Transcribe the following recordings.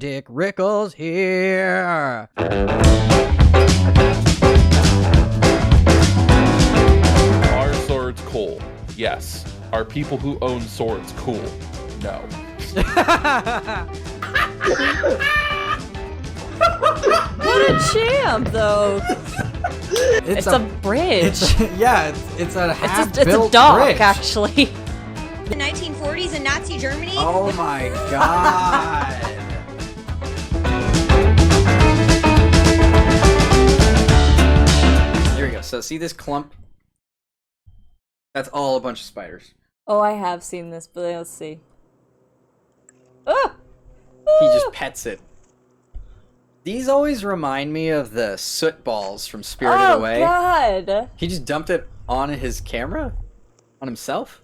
Dick Rickles here. Are swords cool? Yes. Are people who own swords cool? No. What a champ, though. It's a bridge. It's a half-built It's a dock, bridge. actually. The 1940s in Nazi Germany. Oh my god. Here we go. So see this clump? That's all a bunch of spiders. Oh, I have seen this, but let's see. Ah! He just pets it. These always remind me of the soot balls from Spirited Away. Oh God! He just dumped it on his camera? On himself?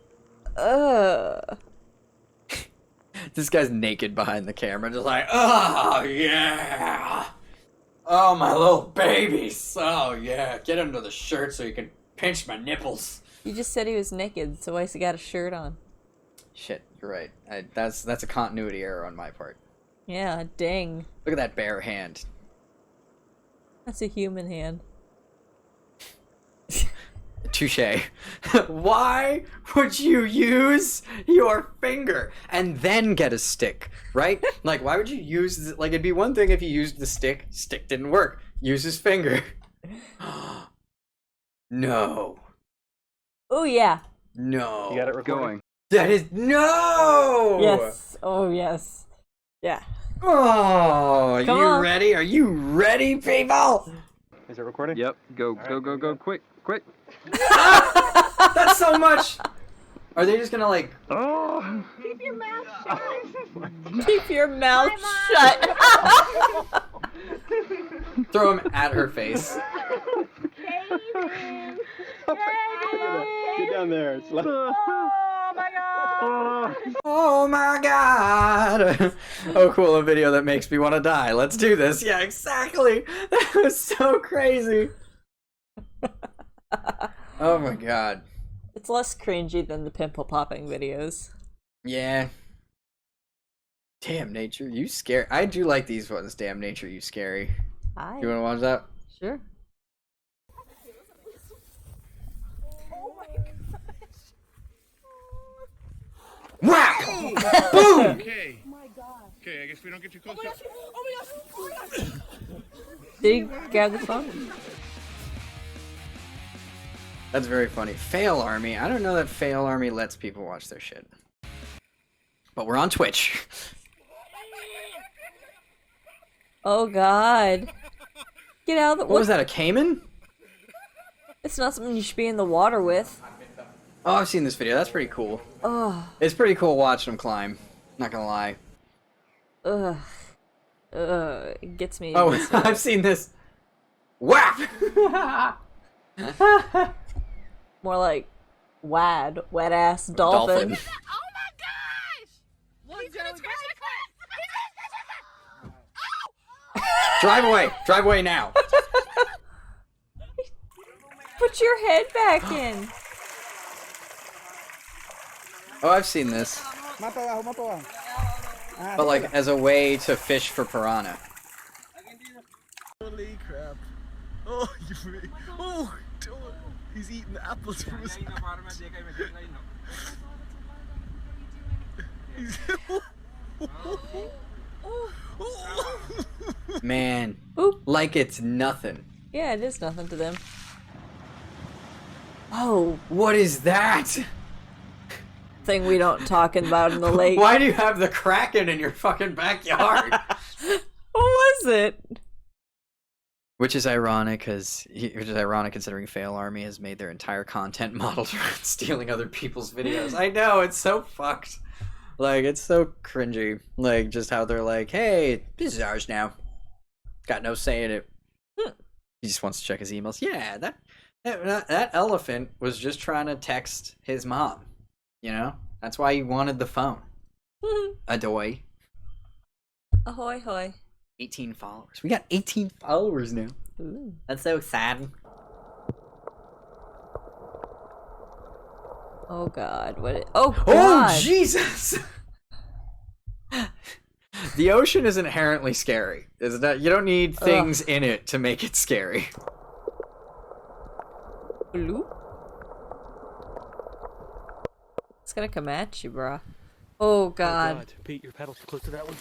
This guy's naked behind the camera, just like, oh yeah! Oh, my little babies! Oh yeah, get under the shirt so you can pinch my nipples. You just said he was naked, so why has he got a shirt on? Shit, you're right. That's a continuity error on my part. Yeah, dang. Look at that bare hand. That's a human hand. Touche. Why would you use your finger and then get a stick, right? Like, why would you use... Like, it'd be one thing if you used the stick. Stick didn't work. Use his finger. No. Oh, yeah. No. You got it recording? That is... No! Yes. Oh, yes. Yeah. Oh, Come you on. ready? Are you ready, people? Is it recording? Yep. Go, go, quick, quick. That's so much. Are they just gonna, like... Oh. Keep your mouth shut. Keep your mouth shut. Throw him at her face? Kaden. Get down there. It's like... Oh my god. Oh my god! Oh cool, a video that makes me want to die. Let's do this. Yeah, exactly! That was so crazy! Oh my god. It's less cringy than the pimple popping videos. Yeah. Damn nature, you scary. I do like these ones. Damn nature, you scary. Hi. You wanna watch that? Sure. Whack! Boom! Okay. Oh my god. Okay, I guess we don't get too close. Oh my gosh. Did you grab the phone? That's very funny. Fail Army. I don't know that Fail Army lets people watch their shit. But we're on Twitch. Oh God. Get out of the... What was that, a caiman? It's not something you should be in the water with. Oh, I've seen this video. That's pretty cool. Oh. It's pretty cool watching them climb. Not gonna lie. Ugh. It gets me. Oh, I've seen this. Whap! More like wad, wet ass dolphin. Oh my gosh. He's gonna scratch my foot. Drive away! Drive away now! Put your head back in. Oh, I've seen this. But like, as a way to fish for piranha. Holy crap. Oh, oh, he's eating apples from his Man. Oop. Like it's nothing. Yeah, it is nothing to them. Oh, What is that? thing we don't talk about in the lake. Why do you have the Kraken in your fucking backyard? What was it? Which is ironic, considering Fail Army has made their entire content model around stealing other people's videos. I know, it's so fucked. Like, it's so cringy. Like, just how they're like, hey, this is ours now. Got no say in it. He just wants to check his emails. Yeah, that elephant was just trying to text his mom. You know? That's why he wanted the phone. Adoy. Ahoy hoy. 18 followers. We got 18 followers now. Ooh. That's so sad. Oh God, what? Oh Oh God! Jesus! The ocean is inherently scary. Is that you don't need things in it to make it scary. Bloop. It's gonna come at you, bruh. Oh god. Pete, your pedals too close to that one.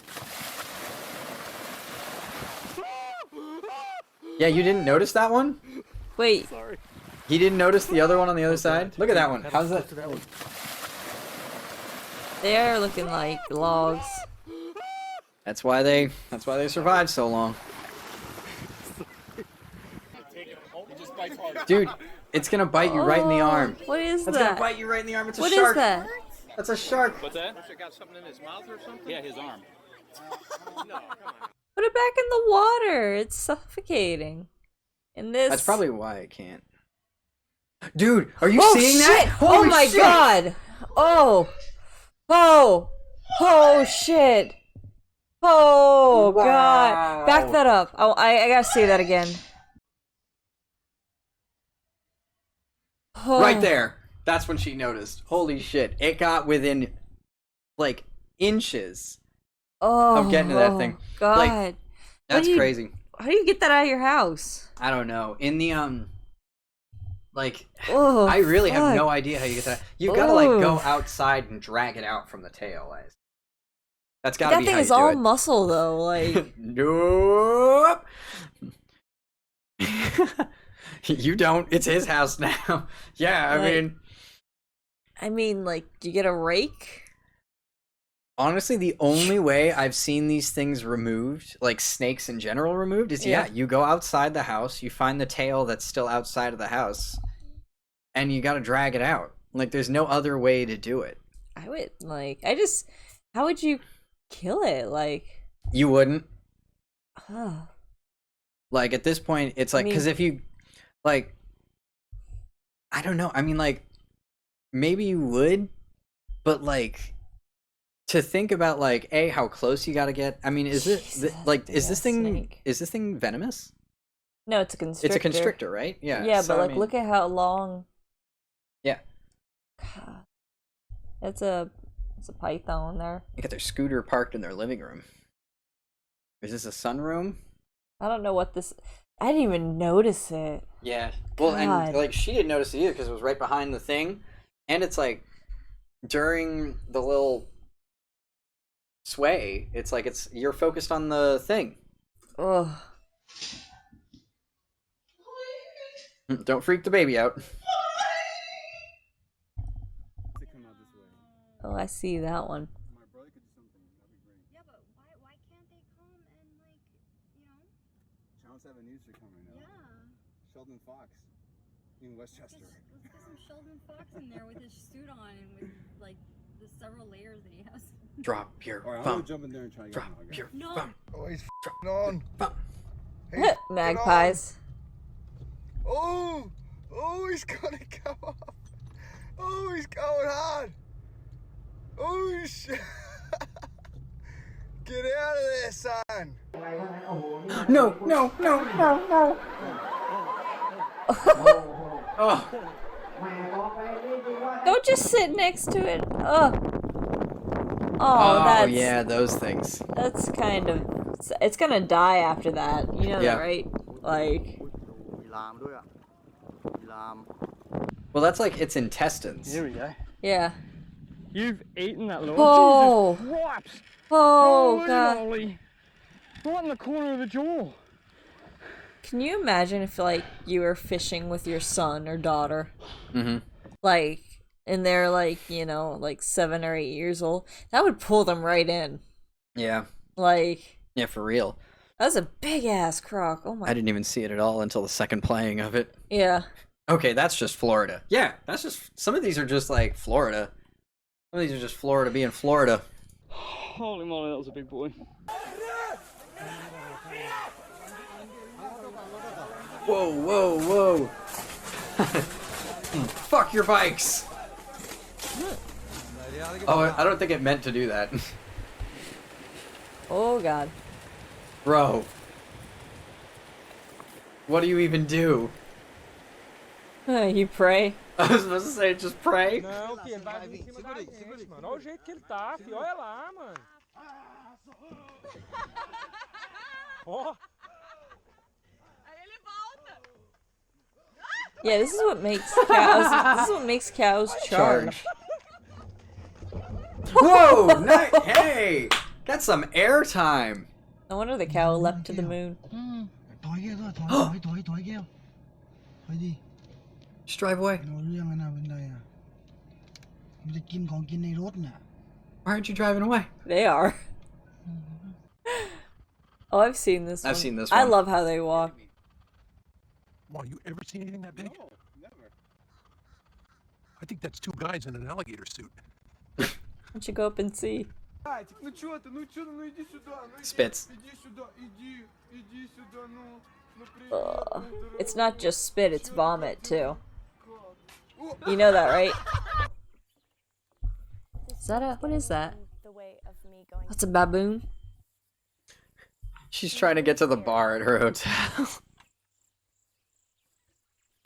Yeah, you didn't notice that one? Wait. Sorry. He didn't notice the other one on the other side? Look at that one. How's that? They are looking like logs. That's why they survived so long. Dude, it's gonna bite you right in the arm. What is That's that? gonna bite you right in the arm. It's a What shark. is that? That's a shark. What's that? Got something in his mouth or something? Yeah, his arm. Put it back in the water. It's suffocating. In this. That's probably why I can't. Dude, are you Oh seeing shit! that? Oh Holy my shit! god! Oh! Oh! Oh shit! Oh god! Back that up. Oh, I gotta see that again. Oh. Right there. That's when she noticed. Holy shit. It got within, like, inches of getting to that thing. God. Like, that's crazy. How do you get that out of your house? I don't know. In the, like, Oh, I really have fuck. no idea how you get that. You've got to, like, go outside and drag it out from the tail. That's gotta That be thing how is you do all it. muscle though, like. Nope. You don't. It's his house now. Yeah, I mean, like, do you get a rake? honestly, the only way I've seen these things removed, like snakes in general removed, is you go outside the house, you find the tail that's still outside of the house, and you gotta drag it out. Like, there's no other way to do it. I would, like, how would you kill it? Like, You wouldn't. oh. Like, at this point, it's like, because if you, like, I don't know. I mean, like, maybe you would, but, like, to think about, like, A, how close you gotta get. I mean, is Jesus, like, is this thing, snake. is this thing venomous? No, it's a constrictor. It's a constrictor, right? Yeah. Yeah, so, but, I like, mean, look at how long. Yeah. God. It's a python there. They got their scooter parked in their living room. Is this a sunroom? I don't know what this. I didn't even notice it. Yeah. Well, God. and like she didn't notice it either because it was right behind the thing, and it's like during the little sway, it's like you're focused on the thing. Ugh. Don't freak the baby out. Oh, I see that one. Yeah, but why can't they come and, like, you know? Channels 7 News are coming now. Yeah. Sheldon Fox in Westchester. Let's get some Sheldon Fox in there with his suit on and with, like, the several layers that he has. Drop your Alright, I'm phone. gonna jump in there and try to get Drop him. Okay? your No. phone. Oh, he's f***ing on. Phone. Hey, Magpies. oh, he's gonna go off. Oh, he's going hard. Oh, shit. Get out of there, son. No. Oh. Don't just sit next to it. Oh, Oh yeah, those things. that's kind of. It's gonna die after that. You know Yeah. that, right? Like. Well, that's like its intestines. Here we go. Yeah. You've eaten that little. Oh. Jesus Christ! Oh Holy god. moly. Right in the corner of the jaw. Can you imagine if, like, you were fishing with your son or daughter? Mm-hmm. Like, and they're, like, you know, like 7 or 8 years old? That would pull them right in. Yeah. Like, Yeah, for real. that's a big ass croc. Oh my. I didn't even see it at all until the second playing of it. Yeah. Okay, that's just Florida. Yeah, that's just. Some of these are just like Florida. Some of these are just Florida being Florida. Holy moly, that was a big boy. Whoa. Fuck your bikes! Oh, I don't think it meant to do that. Oh god. Bro. What do you even do? You pray? I was supposed to say just pray? Não, que ele vai vir em cima da gente, mano. Olha o jeito que ele tá, filho. Olha lá, mano. Yeah, this is what makes cows. This is what makes cows charge. Whoa! Hey! Got some airtime! No wonder the cow leapt to the moon. Just drive away. Why aren't you driving away? They are. Oh, I've seen this one. I've seen this I one. love how they walk. Wow, you ever seen anything that big? No, never. I think that's two guys in an alligator suit. Why don't you go up and see? Spits. It's not just spit, it's vomit too. You know that, right? Is that a... what is that? That's a baboon? She's trying to get to the bar at her hotel.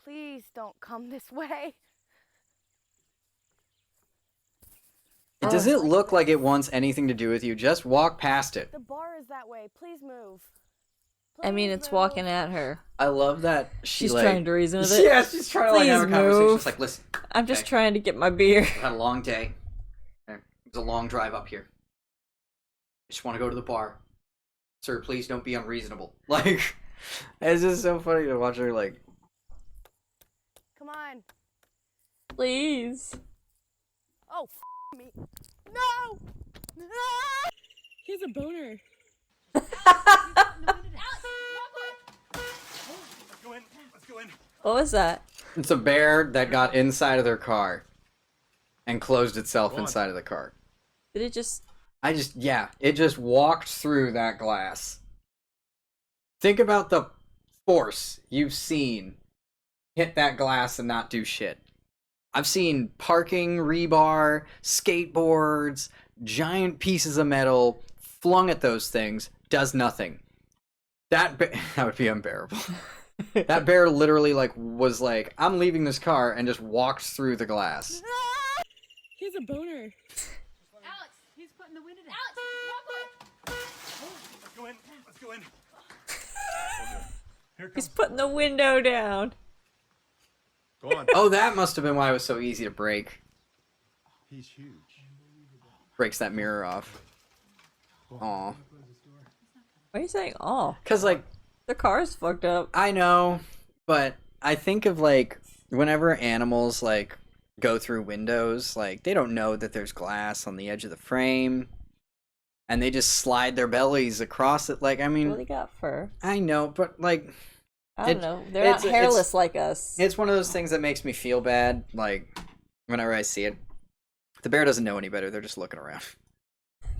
Please don't come this way. Does it look like it wants anything to do with you? Just walk past it. The bar is that way. Please move. I mean, it's walking at her. I love that She's like, trying to reason with it. Yeah, she's trying to like have a Please conversation. move. It's like, listen. I'm just okay, trying to get my beer. I've had a long day. It was a long drive up here. I just want to go to the bar. Sir, please don't be unreasonable. Like, it's just so funny to watch her like... Come on. Please. Oh, me. No! No! He's a boner. What was that? It's a bear that got inside of their car and closed itself inside of the car. Did it just... yeah, it just walked through that glass. Think about the force you've seen hit that glass and not do shit. I've seen parking rebar, skateboards, giant pieces of metal flung at those things, does nothing. That would be unbearable. That bear literally was like, I'm leaving this car, and just walked through the glass. He's a boner. Alex, he's putting the window down. Let's go in. Let's go in. He's putting the window down. Go on. Oh, that must have been why it was so easy to break. He's huge. Breaks that mirror off. Aw. Why are you saying, oh? Because, like... the car's fucked up. I know, but I think of, like, whenever animals, like, go through windows, like, they don't know that there's glass on the edge of the frame, and they just slide their bellies across it. Like, I mean... Well, they got fur. I know, but, like... I don't know. They're not hairless like us. It's one of those things that makes me feel bad, like, whenever I see it. The bear doesn't know any better. They're just looking around.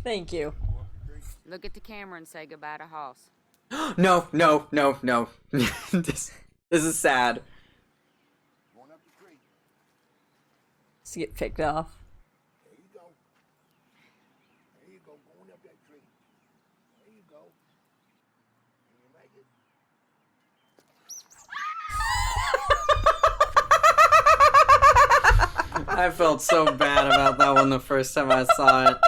Thank you. Look at the camera and say goodbye to Hoss. No. This is sad. Just get picked off. There you go. There you go. Going up that tree. There you go. Can you make it? I felt so bad about that one the first time I saw it.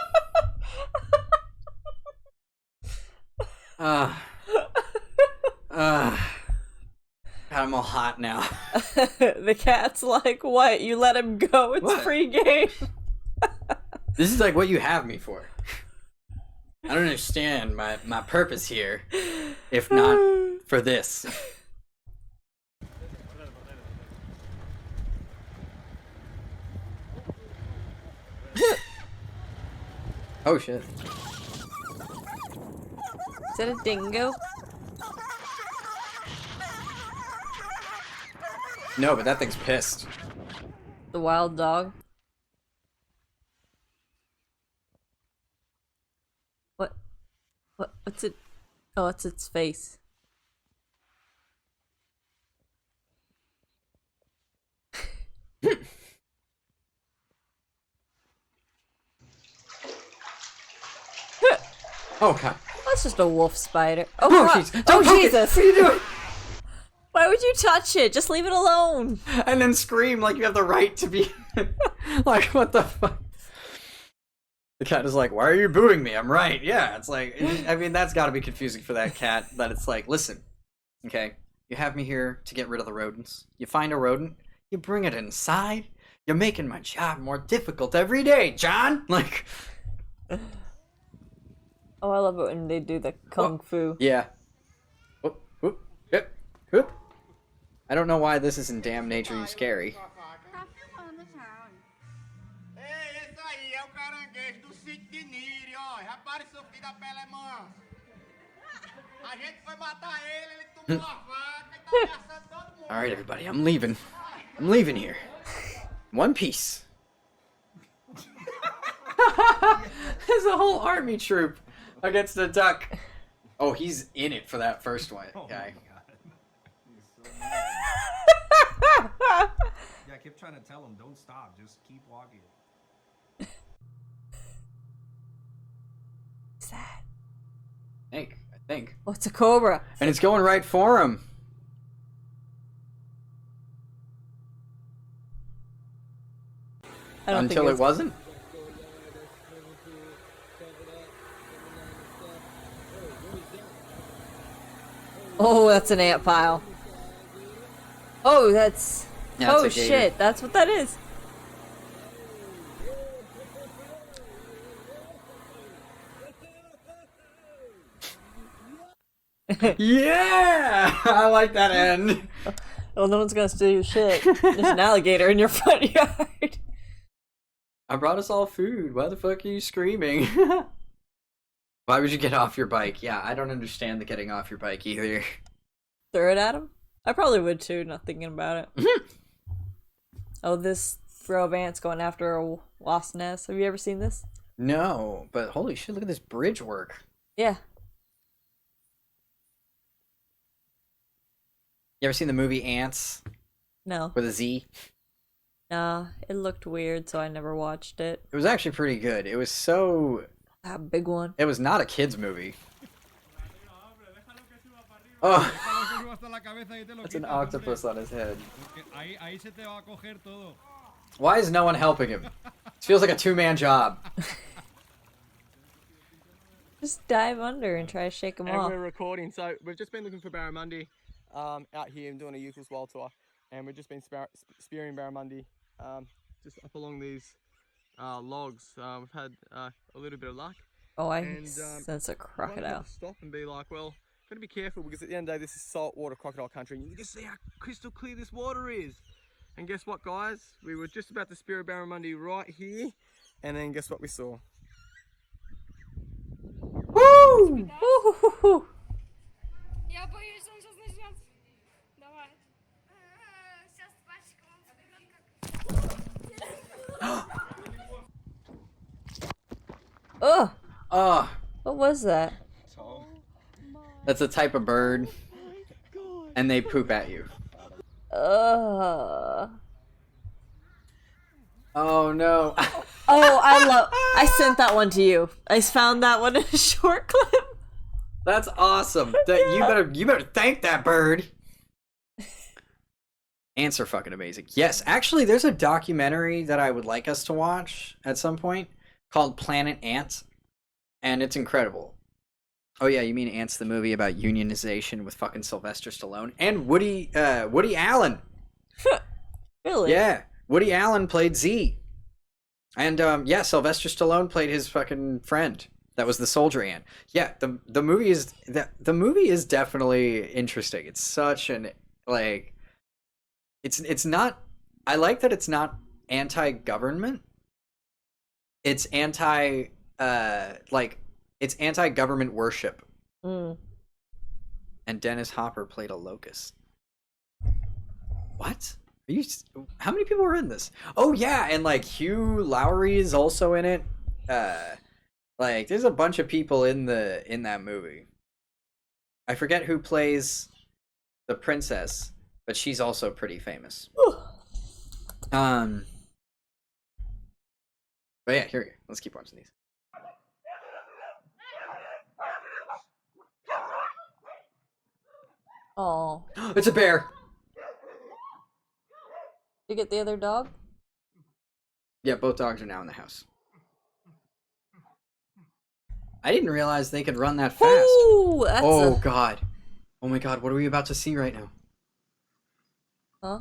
God, I'm all hot now. The cat's like, what? You let him go? It's What? free game. This is like what you have me for. I don't understand my purpose here, if not for this. Oh shit. Is that a dingo? No, but that thing's pissed. The wild dog? What's it? Oh, it's its face. Oh god. That's just a wolf spider. Oh, fuck. jeez. Oh, Don't poke it. Jesus. What are you doing? Why would you touch it? Just leave it alone. And then scream like you have the right to be... Like, what the fuck? The cat is like, why are you booing me? I'm right. Yeah, it's like, I mean, that's got to be confusing for that cat. That it's like, listen, okay, you have me here to get rid of the rodents. You find a rodent, you bring it inside. You're making my job more difficult every day, John. Like, Oh, I love it when they do the kung fu. yeah. Whoop, whoop, yep, whoop. I don't know why this isn't Damn Nature You Scary. Alright, everybody, I'm leaving. I'm leaving here. One piece. There's a whole army troop against a duck. Oh, he's in it for that first one guy. Yeah, I kept trying to tell him, don't stop, just keep walking. Sad. I think. Oh, it's a cobra. And it's going right for him. I don't Until think it wasn't? Oh, that's an ant pile. Oh, that's... Yeah, oh, it's a gator. shit. That's what that is. Yeah! I like that end. Well, no one's gonna steal your shit. There's an alligator in your front yard. I brought us all food. Why the fuck are you screaming? Why would you get off your bike? Yeah, I don't understand the getting off your bike either. Throw it at him? I probably would too, not thinking about it. Oh, this row of ants going after a wasp nest. Have you ever seen this? No, but holy shit, look at this bridge work. Yeah. You ever seen the movie Ants? No. With a Z? Nah, it looked weird, so I never watched it. It was actually pretty good. It was so... That big one. It was not a kid's movie. Oh! That's an octopus on his head. Why is no one helping him? This feels like a two-man job. Just dive under and try to shake them off. And we're recording, so we've just been looking for barramundi out here and doing a Rickles wild tour, and we've just been spearing barramundi just up along these logs. We've had a little bit of luck. Oh, I sense a crocodile. Stop and be like, well, gotta be careful because at the end of the day, this is saltwater crocodile country, and you can see how crystal clear this water is. And guess what, guys? We were just about to spear a barramundi right here, and then guess what we saw? Woo! Woo! Я боюсь, он сейчас начнет. Давай. Сейчас Ugh! Oh! What was that? That's a type of bird. And they poop at you. Ugh. Oh no. Oh, I sent that one to you. I found that one in a short clip. That's awesome. You better thank that bird. Ants are fucking amazing. Yes, actually there's a documentary that I would like us to watch at some point called Planet Ants, and it's incredible. Oh yeah, you mean Ants, the movie about unionization with fucking Sylvester Stallone and Woody Allen. Really? Yeah, Woody Allen played Z. And yeah, Sylvester Stallone played his fucking friend. That was the soldier ant. Yeah, the movie is definitely interesting. It's such an like it's not I like that it's not anti-government. It's it's anti-government worship. Mm. And Dennis Hopper played a locust. What? How many people are in this? Oh yeah, and like Hugh Lowry is also in it. Like there's a bunch of people in that movie. I forget who plays the princess, but she's also pretty famous. But yeah, here we go. Let's keep watching these. Oh. It's a bear. Did you get the other dog? Yeah, both dogs are now in the house. I didn't realize they could run that fast. Ooh, that's oh a... god. Oh my god, what are we about to see right now? Huh?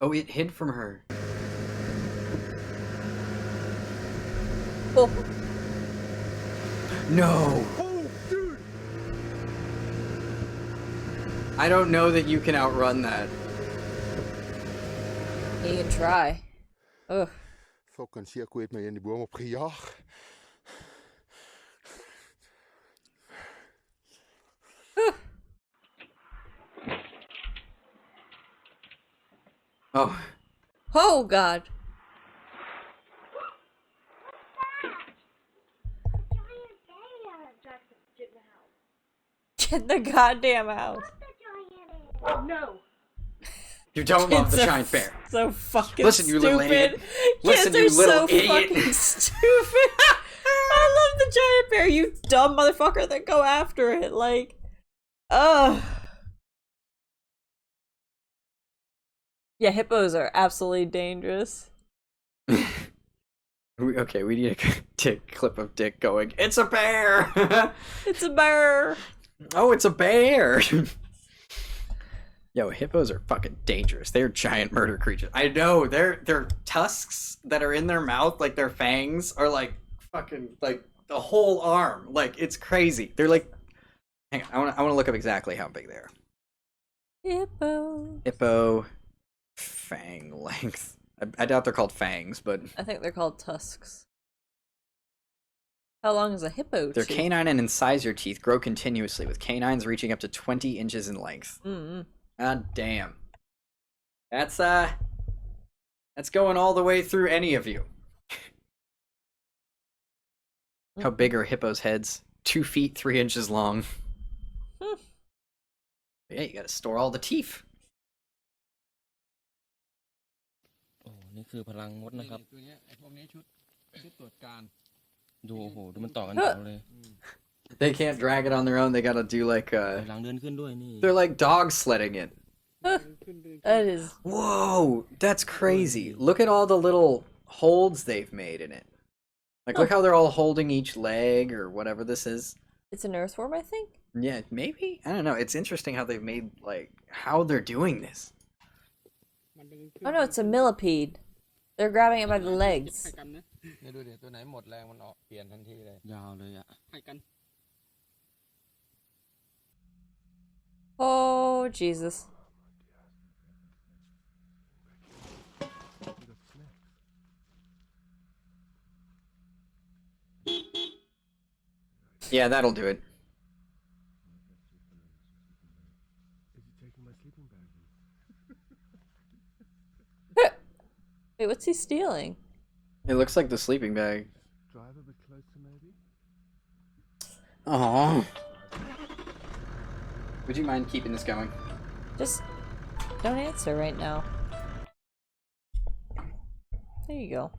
Oh, it hid from her. Oh. No! Oh, dude! I don't know that you can outrun that. You can try. Ugh. Fucking cirkel et med en i boom op gejaagd. Oh. Oh god. Get the goddamn house. No. You don't love Kids the are giant bear. So fucking Listen, you little stupid. idiot. Listen, Kids you are little so idiot. fucking stupid. I love the giant bear, you dumb motherfucker that go after it. Like, ugh. Yeah, hippos are absolutely dangerous. Okay, we need a clip of Dick going, "It's a bear!" It's a bear! Oh, it's a bear! Yo, hippos are fucking dangerous. They're giant murder creatures. I know, their tusks that are in their mouth, like their fangs, are like fucking, like, the whole arm. Like, it's crazy. They're like... Hang on, I wanna look up exactly how big they are. Hippo. Hippo fang length. I doubt they're called fangs, but... I think they're called tusks. How long is a hippo Their tooth? canine and incisor teeth grow continuously, with canines reaching up to 20 inches in length. Mm-hmm. God damn. That's going all the way through any of you. How big are hippos' heads? 2 feet, 3 inches long. Yeah, you gotta store all the teeth. โอ้นี่คือพลังมดนะครับ ตัวเนี้ยไอ้พวกนี้ชุดตรวจการ ดูโอ้โหดูมันต่อกันแถวเลย They can't drag it on their own, they gotta do like หลังเดินขึ้นด้วยนี่ they're like dog sledding it. That is... Whoa, that's crazy. Look at all the little holds they've made in it. Like, look how they're all holding each leg or whatever this is. It's an earthworm, I think? Yeah, maybe? I don't know. It's interesting how they've made, like, how they're doing this. Oh no, it's a millipede. They're grabbing it by the legs. เนี่ยดูดิตัวไหนหมดแรงมันออกเปลี่ยนทันทีเลย ยาวเลยอะ ให้กัน Oh, Jesus. Yeah, that'll do it. Wait, what's he stealing? It looks like the sleeping bag. Drive a bit closer, maybe? Aww. Would you mind keeping this going? Just don't answer right now. There you go.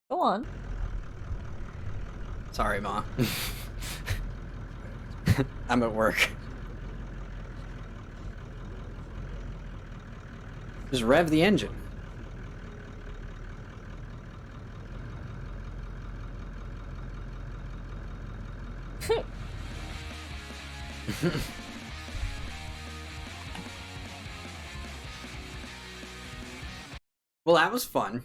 Go on. Sorry, Ma. I'm at work. Just rev the engine. Well, that was fun.